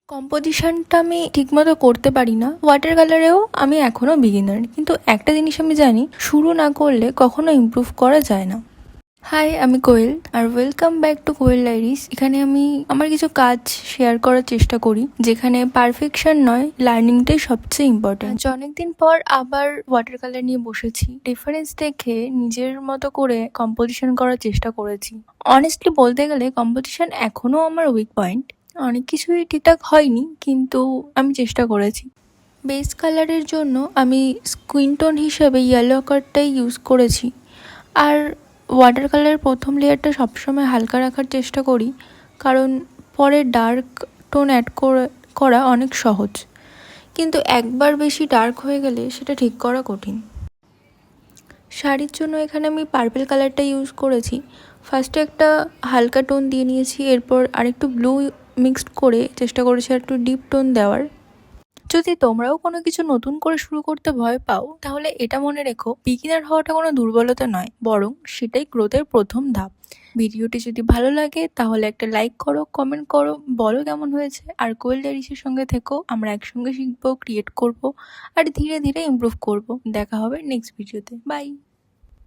কম্পোজিশনটা আমি ঠিকমতো করতে পারি না। ওয়াটার কালারেও আমি এখনো বিগিনার, কিন্তু একটা জিনিস আমি জানি, শুরু না করলে কখনো ইমপ্রুভ করা যায় না। হাই, আমি কোয়েল আর welcome back to Koel diaries. এখানে আমি আমার কিছু কাজ শেয়ার করার চেষ্টা করি, যেখানে পারফেকশন নয়, লার্নিংটাই সবচেয়ে ইম্পর্টেন্ট। অনেকদিন পর আবার ওয়াটার কালার নিয়ে বসেছি। ডিফারেন্স দেখে নিজের মতো করে কম্পোজিশন করার চেষ্টা করেছি। অনেস্টলি বলতে গেলে কম্পোজিশন এখনো আমার উইক পয়েন্ট। অনেক কিছুই ঠিকঠাক হয়নি, কিন্তু আমি চেষ্টা করেছি। বেস কালারের জন্য আমি স্কিন টোন হিসেবে ইয়েলো কালারটাই ইউজ করেছি। আর ওয়াটার কালারের প্রথম লেয়ারটা সবসময় হালকা রাখার চেষ্টা করি, কারণ পরে ডার্ক টোন অ্যাড করা অনেক সহজ, কিন্তু একবার বেশি ডার্ক হয়ে গেলে সেটা ঠিক করা কঠিন। শাড়ির জন্য এখানে আমি পার্পল কালারটা ইউজ করেছি। ফার্স্টে একটা হালকা টোন দিয়ে নিয়েছি, এরপর আরেকটু ব্লু মিক্সড করে চেষ্টা করেছি একটু ডিপ টোন দেওয়ার। যদি তোমরাও কোনো কিছু নতুন করে শুরু করতে ভয় পাও, তাহলে এটা মনে রেখো, বিগিনার হওয়াটা কোনো দুর্বলতা নয়, বরং সেটাই গ্রোথের প্রথম ধাপ। ভিডিওটি যদি ভালো লাগে তাহলে একটা লাইক করো, কমেন্ট করো, বলো কেমন হয়েছে। আর কোয়েল ডায়েরিজের সঙ্গে থেকো, আমরা একসঙ্গে শিখবো, ক্রিয়েট করব আর ধীরে ধীরে ইমপ্রুভ করব। দেখা হবে নেক্সট ভিডিওতে। বাই।